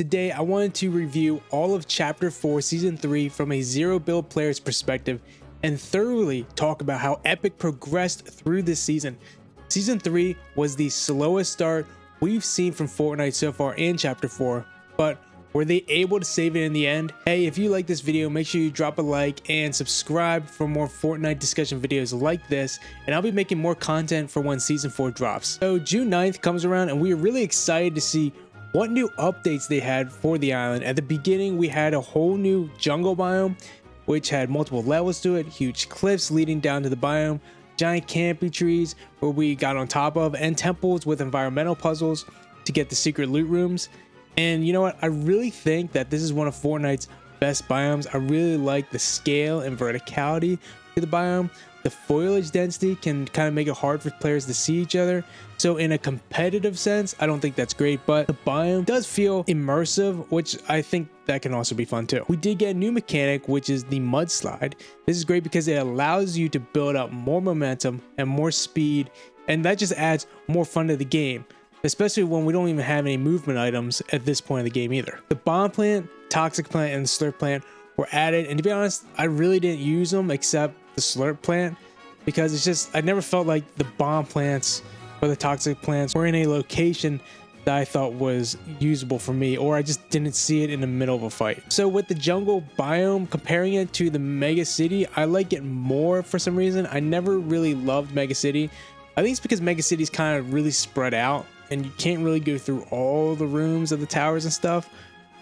Today, I wanted to review all of Chapter 4 Season 3 from a zero build player's perspective and thoroughly talk about how Epic progressed through this season. Season 3 was the slowest start we've seen from Fortnite so far in Chapter 4, but were they able to save it in the end? Hey, if you like this video, make sure you drop a like and subscribe for more Fortnite discussion videos like this, and I'll be making more content for when Season 4 drops. So June 9th comes around and we are really excited to see what new updates they had for the island. At the beginning, we had a whole new jungle biome, which had multiple levels to it, huge cliffs leading down to the biome, giant campy trees where we got on top of, and temples with environmental puzzles to get the secret loot rooms. And you know what? I really think that this is one of Fortnite's best biomes. I really like the scale and verticality to the biome. The foliage density can kind of make it hard for players to see each other. So in a competitive sense, I don't think that's great, but the biome does feel immersive, which I think that can also be fun too. We did get a new mechanic, which is the mudslide. This is great because it allows you to build up more momentum and more speed, and that just adds more fun to the game, especially when we don't even have any movement items at this point in the game either. The bomb plant, toxic plant, and the slurp plant were added, and to be honest, I really didn't use them except the slurp plant, because it's just, I never felt like the bomb plants or the toxic plants were in a location that I thought was usable for me, or I just didn't see it in the middle of a fight. So with the jungle biome, comparing it to the mega city, I like it more for some reason. I never really loved mega city. I think it's because mega city is kind of really spread out and you can't really go through all the rooms of the towers and stuff,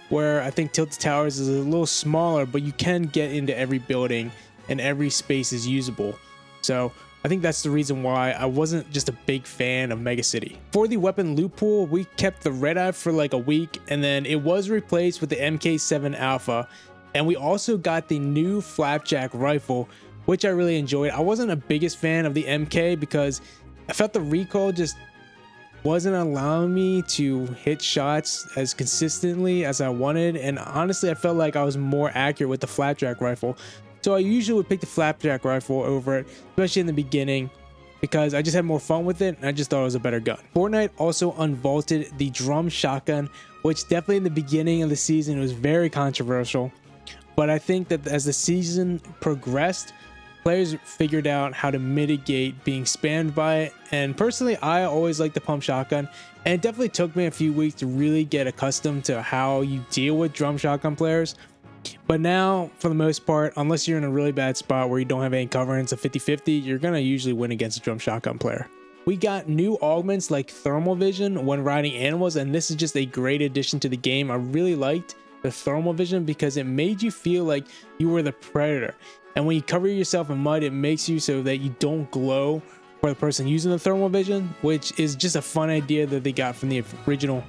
where I think Tilted Towers is a little smaller, but you can get into every building and every space is usable. So I think that's the reason why I wasn't just a big fan of Mega City. For the weapon loot pool, we kept the Red Eye for like a week, and then it was replaced with the MK7 Alpha, and we also got the new Flapjack rifle, which I really enjoyed. I wasn't a biggest fan of the MK because I felt the recoil just wasn't allowing me to hit shots as consistently as I wanted, and honestly I felt like I was more accurate with the Flapjack rifle. So I usually would pick the Flapjack rifle over it, especially in the beginning, because I just had more fun with it and I just thought it was a better gun. Fortnite also unvaulted the drum shotgun, which definitely in the beginning of the season was very controversial, but I think that as the season progressed, players figured out how to mitigate being spammed by it. And personally, I always liked the pump shotgun, and it definitely took me a few weeks to really get accustomed to how you deal with drum shotgun players. But now, for the most part, unless you're in a really bad spot where you don't have any cover and it's a 50-50, you're gonna usually win against a drum shotgun player. We got new augments like thermal vision when riding animals, and this is just a great addition to the game. I really liked the thermal vision because it made you feel like you were the predator. And when you cover yourself in mud, it makes you so that you don't glow for the person using the thermal vision, which is just a fun idea that they got from the original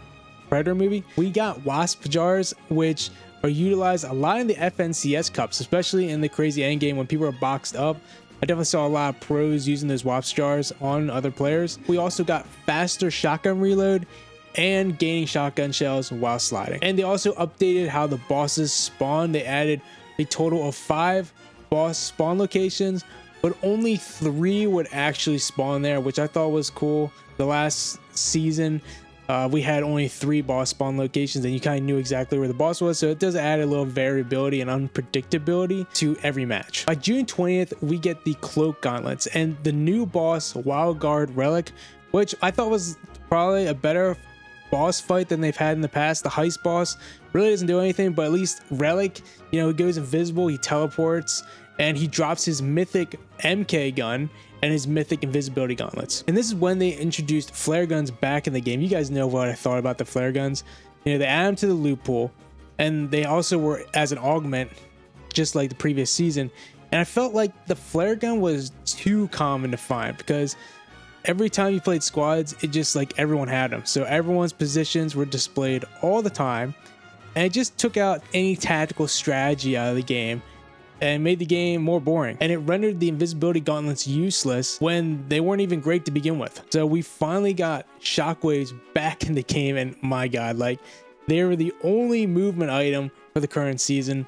Predator movie. We got wasp jars, which are utilized a lot in the FNCS cups, especially in the crazy endgame when people are boxed up. I definitely saw a lot of pros using those wasp jars on other players. We also got faster shotgun reload and gaining shotgun shells while sliding. And they also updated how the bosses spawn. They added a total of 5 boss spawn locations, but only 3 would actually spawn there, which I thought was cool. The last season, we had only 3 boss spawn locations and you kind of knew exactly where the boss was, so it does add a little variability and unpredictability to every match. By June 20th, we get the cloak gauntlets and the new boss Wild Guard Relic, which I thought was probably a better boss fight than they've had in the past. The heist boss really doesn't do anything, but at least Relic, you know, he goes invisible, he teleports, and he drops his mythic MK gun and his mythic invisibility gauntlets. And this is when they introduced flare guns back in the game. You guys know what I thought about the flare guns. You know, they add them to the loot pool, and they also were as an augment, just like the previous season. And I felt like the flare gun was too common to find, because every time you played squads, it just like everyone had them. So everyone's positions were displayed all the time, and it just took out any tactical strategy out of the game and made the game more boring. And it rendered the invisibility gauntlets useless when they weren't even great to begin with. So we finally got shockwaves back in the game, and my god, like, they were the only movement item for the current season.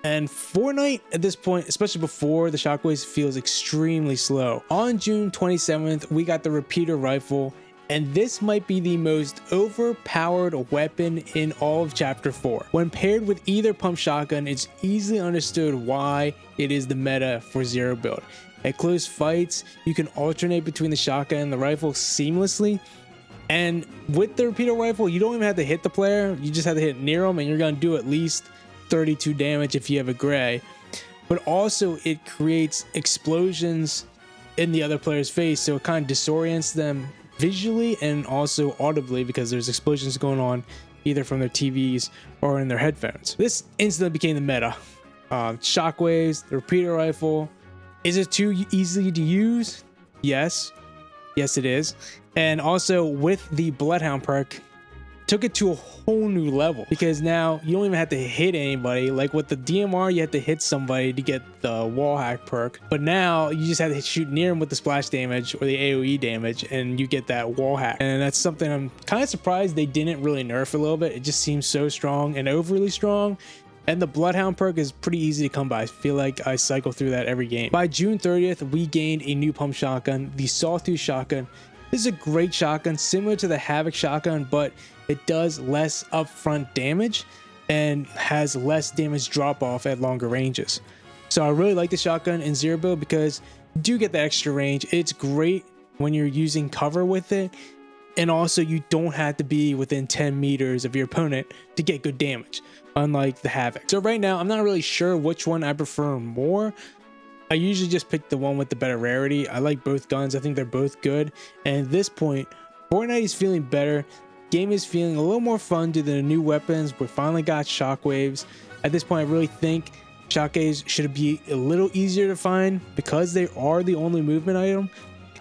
And Fortnite at this point, especially before the shockwaves, feels extremely slow. On June 27th, we got the repeater rifle And this might be the most overpowered weapon in all of Chapter 4. When paired with either pump shotgun, it's easily understood why it is the meta for zero build. At close fights, you can alternate between the shotgun and the rifle seamlessly. And with the repeater rifle, you don't even have to hit the player. You just have to hit near them and you're going to do at least 32 damage if you have a gray. But also it creates explosions in the other player's face, so it kind of disorients them visually and also audibly because there's explosions going on either from their TVs or in their headphones. This instantly became the meta. Shockwaves, the repeater rifle. Is it too easy to use? Yes it is. And also with the Bloodhound perk, took it to a whole new level because now you don't even have to hit anybody. Like with the DMR, you have to hit somebody to get the wall hack perk, but now you just have to shoot near them with the splash damage or the AoE damage and you get that wall hack. And that's something I'm kind of surprised they didn't really nerf a little bit. It just seems so strong and overly strong. And the Bloodhound perk is pretty easy to come by. I feel like I cycle through that every game. By June 30th, we gained a new pump shotgun, the Sawtooth shotgun. This is a great shotgun, similar to the Havoc shotgun, but it does less upfront damage and has less damage drop off at longer ranges. So I really like the shotgun in zero build because you do get that extra range. It's great when you're using cover with it. And also you don't have to be within 10 meters of your opponent to get good damage, unlike the Havoc. So right now, I'm not really sure which one I prefer more. I usually just pick the one with the better rarity. I like both guns. I think they're both good. And at this point, Fortnite is feeling better. Game is feeling a little more fun due to the new weapons. We finally got shockwaves. At this point, I really think shockwaves should be a little easier to find because they are the only movement item.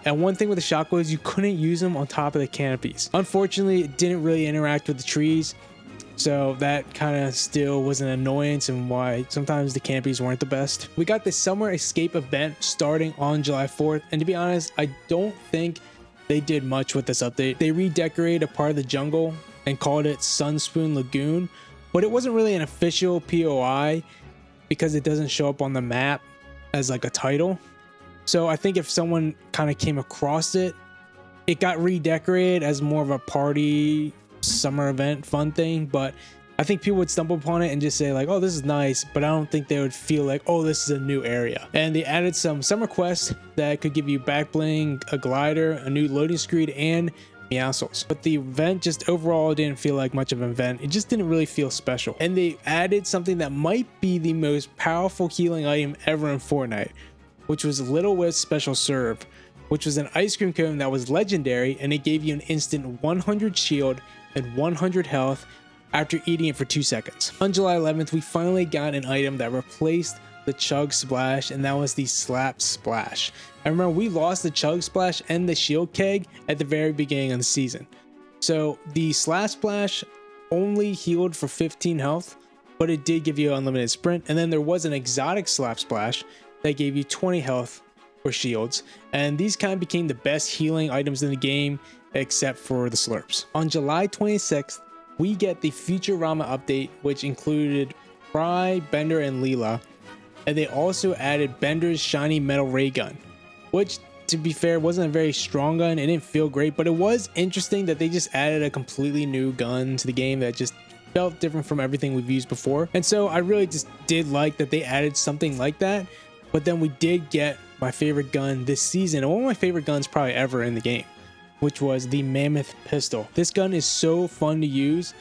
And one thing with the shockwaves, you couldn't use them on top of the canopies. Unfortunately, it didn't really interact with the trees. So that kind of still was an annoyance and why sometimes the canopies weren't the best. We got the Summer Escape event starting on July 4th. And to be honest, I don't think they did much with this update. They redecorated a part of the jungle and called it Sunspoon Lagoon, but it wasn't really an official POI because it doesn't show up on the map as like a title. So I think if someone kind of came across it, it got redecorated as more of a party summer event fun thing, but I think people would stumble upon it and just say like, oh, this is nice, but I don't think they would feel like, oh, this is a new area. And they added some summer quests that could give you back bling, a glider, a new loading screen, and meowscles. But the event just overall didn't feel like much of an event. It just didn't really feel special. And they added something that might be the most powerful healing item ever in Fortnite, which was Little Whip's Special Serve, which was an ice cream cone that was legendary, and it gave you an instant 100 shield and 100 health after eating it for 2 seconds. On July 11th, we finally got an item that replaced the Chug Splash, and that was the Slap Splash. I remember we lost the Chug Splash and the Shield Keg at the very beginning of the season. So the Slap Splash only healed for 15 health, but it did give you unlimited sprint. And then there was an exotic Slap Splash that gave you 20 health or shields. And these kind of became the best healing items in the game, except for the slurps. On July 26th, we get the Futurama update, which included Fry, Bender, and Leela. And they also added Bender's shiny metal ray gun, which, to be fair, wasn't a very strong gun. It didn't feel great, but it was interesting that they just added a completely new gun to the game that just felt different from everything we've used before. And so I really just did like that they added something like that. But then we did get my favorite gun this season, and one of my favorite guns probably ever in the game, which was the Mammoth Pistol. This gun is so fun to use.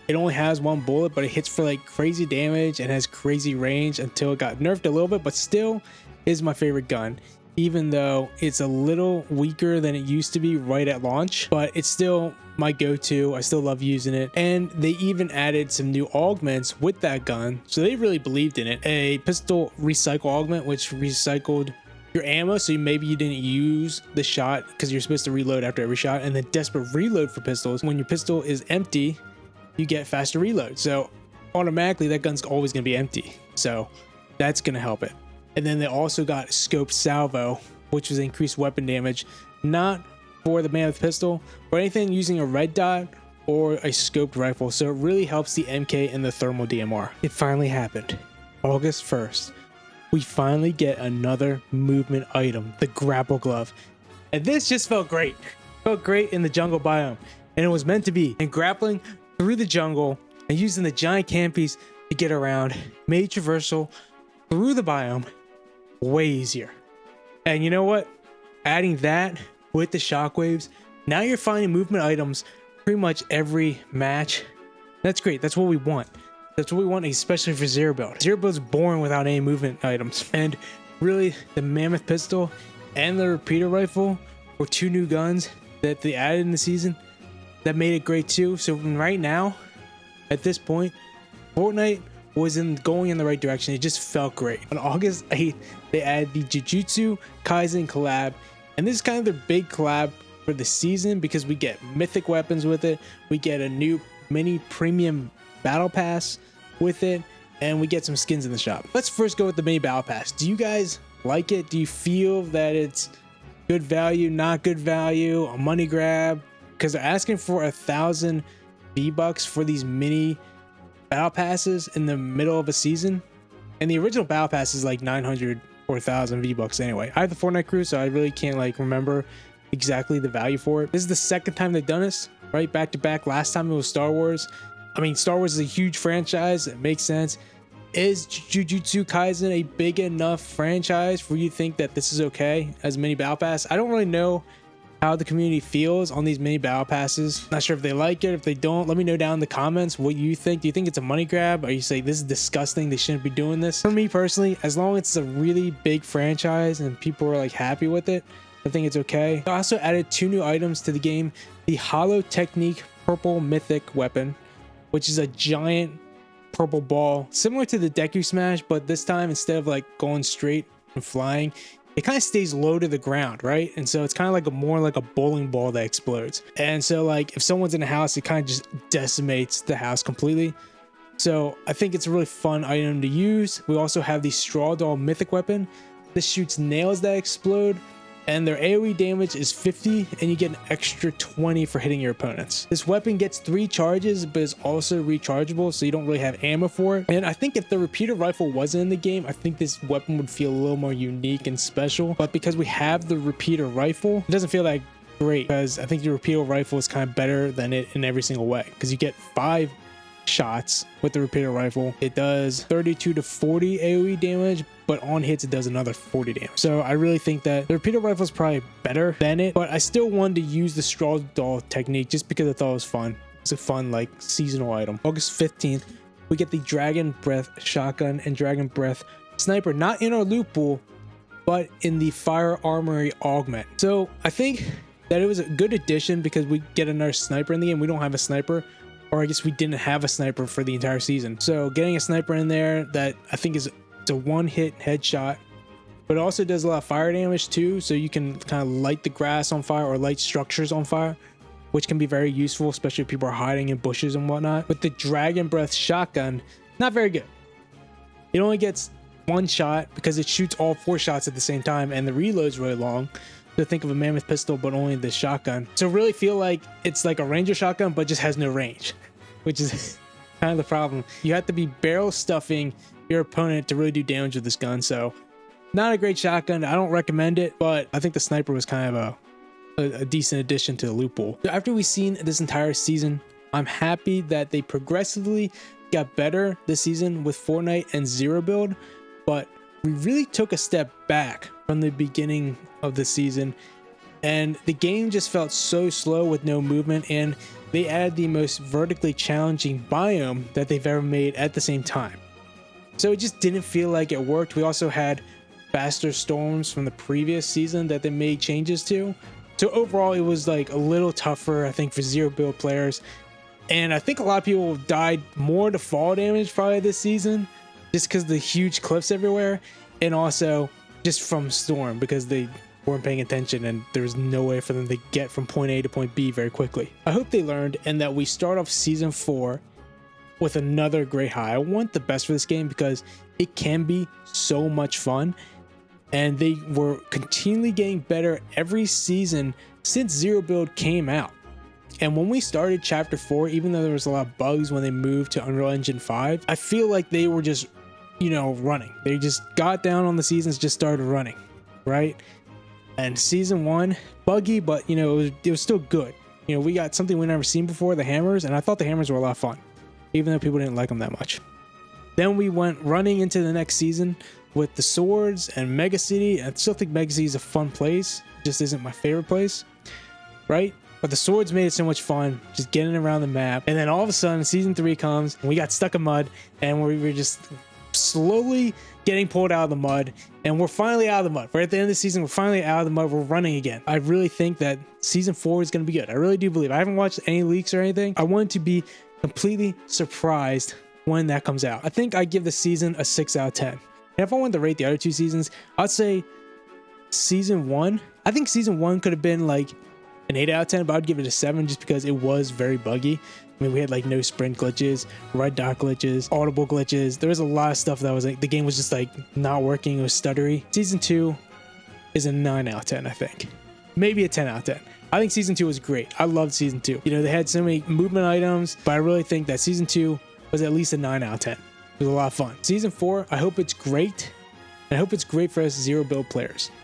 It only has one bullet, but it hits for like crazy damage and has crazy range until it got nerfed a little bit, but still is my favorite gun, even though it's a little weaker than it used to be right at launch, but it's still my go-to. I still love using it. And they even added some new augments with that gun, so they really believed in it. A pistol recycle augment, which recycled your ammo, so maybe you didn't use the shot because you're supposed to reload after every shot, and then desperate reload for pistols. When your pistol is empty, you get faster reload, so automatically that gun's always going to be empty, so that's going to help it. And then they also got scoped salvo, which was increased weapon damage, not for the Mammoth Pistol, but anything using a red dot or a scoped rifle, so it really helps the MK and the thermal DMR. It finally happened. August 1st. We finally get another movement item, the grapple glove. And this just felt great. Felt great in the jungle biome, and it was meant to be. And grappling through the jungle and using the giant campies to get around made traversal through the biome way easier. And you know what? Adding that with the shockwaves, now you're finding movement items pretty much every match. That's great. That's what we want. That's what we want, especially for zero build. Zero build's boring without any movement items. And really, the mammoth pistol and the repeater rifle were two new guns that they added in the season that made it great too. So right now, at this point, Fortnite was going in the right direction. It just felt great. On August 8th, they added the Jujutsu Kaisen collab, and this is kind of their big collab for the season because we get mythic weapons with it, we get a new mini premium battle pass with it, and we get some skins in the shop. Let's first go with the mini battle pass. Do you guys like it? Do you feel that it's good value, not good value, a money grab? Because they're asking for 1,000 V-Bucks for these mini battle passes in the middle of a season, and the original battle pass is like 900 or 1,000 V-Bucks anyway. I have the Fortnite crew, so I really can't like remember exactly the value for it. This is the second time they've done this, right? Back to back. Last time it was Star Wars. I mean, Star Wars is a huge franchise. It makes sense. Is Jujutsu Kaisen a big enough franchise for you to think that this is okay as a mini battle pass? I don't really know how the community feels on these mini battle passes. Not sure if they like it. If they don't, let me know down in the comments what you think. Do you think it's a money grab? Or you say this is disgusting, they shouldn't be doing this? For me personally, as long as it's a really big franchise and people are like happy with it, I think it's okay. I also added 2 new items to the game. The Hollow Technique Purple Mythic Weapon, which is a giant purple ball similar to the Deku Smash, but this time instead of like going straight and flying, it kind of stays low to the ground, right? And so it's kind of like more like a bowling ball that explodes. And so like if someone's in a house, it kind of just decimates the house completely. So I think it's a really fun item to use. We also have the Straw Doll Mythic Weapon. This shoots nails that explode, and their AoE damage is 50, and you get an extra 20 for hitting your opponents. This weapon gets 3 charges, but is also rechargeable, so you don't really have ammo for it. And I think if the repeater rifle wasn't in the game, I think this weapon would feel a little more unique and special. But because we have the repeater rifle, it doesn't feel that great, because I think the repeater rifle is kind of better than it in every single way, because you get 5 shots with the repeater rifle. It does 32 to 40 AoE damage, but on hits it does another 40 damage. So I really think that the repeater rifle is probably better than it, but I still wanted to use the Straw Doll technique just because I thought it was fun. It's a fun like seasonal item. August 15th, we get the Dragon Breath Shotgun and Dragon Breath Sniper, not in our loot pool, but in the Fire Armory Augment. So I think that it was a good addition because we get another sniper in the game. We don't have a sniper, or I guess we didn't have a sniper for the entire season. So getting a sniper in there that I think is a one-hit headshot, but it also does a lot of fire damage too, so you can kind of light the grass on fire or light structures on fire, which can be very useful, especially if people are hiding in bushes and whatnot. With the Dragon Breath Shotgun, not very good. It only gets 1 shot because it shoots all 4 shots at the same time, and the reload's really long. So think of a mammoth pistol, but only the shotgun. So really feel like it's like a ranger shotgun, but just has no range, which is kind of the problem. You have to be barrel stuffing your opponent to really do damage with this gun. So not a great shotgun. I don't recommend it, but I think the sniper was kind of a decent addition to the loot pool. So after we've seen this entire season, I'm happy that they progressively got better this season with Fortnite and zero build, but we really took a step back from the beginning of the season, and the game just felt so slow with no movement, and they added the most vertically challenging biome that they've ever made at the same time. So it just didn't feel like it worked. We also had faster storms from the previous season that they made changes to. So overall, it was like a little tougher, I think, for zero build players. And I think a lot of people died more to fall damage probably this season, just because of the huge cliffs everywhere, and also just from storm because they weren't paying attention and there was no way for them to get from point A to point B very quickly. I hope they learned and that we start off season 4 with another great high. I want the best for this game because it can be so much fun, and they were continually getting better every season since zero build came out. And when we started chapter 4, even though there was a lot of bugs when they moved to Unreal Engine 5, I feel like they were just, running. They just got down on the seasons, just started running, right? And season 1, buggy, but you know, it was still good. You know, we got something we've never seen before, the hammers, and I thought the hammers were a lot of fun, even though people didn't like them that much. Then we went running into the next season with the swords and Mega City. I still think Mega City is a fun place, just isn't my favorite place, right? But the swords made it so much fun, just getting around the map. And then all of a sudden, season 3 comes, and we got stuck in mud, and we were just slowly getting pulled out of the mud, and we're finally out of the mud. We're at the end of the season, we're finally out of the mud, we're running again. I really think that season 4 is going to be good. I really do believe. I haven't watched any leaks or anything. I want to be completely surprised when that comes out. I think I give the season a 6 out of 10. And if I wanted to rate the other 2 seasons, I'd say season 1. I think season 1 could have been like an 8 out of 10, but I'd give it a 7 just because it was very buggy. I mean, we had like no sprint glitches, red dot glitches, audible glitches. There was a lot of stuff that was like, the game was just like not working, it was stuttery. Season 2 is a 9 out of 10, I think. Maybe a 10 out of 10. I think season 2 was great. I loved season 2. You know, they had so many movement items, but I really think that season 2 was at least a 9 out of 10. It was a lot of fun. Season 4, I hope it's great. And I hope it's great for us zero build players.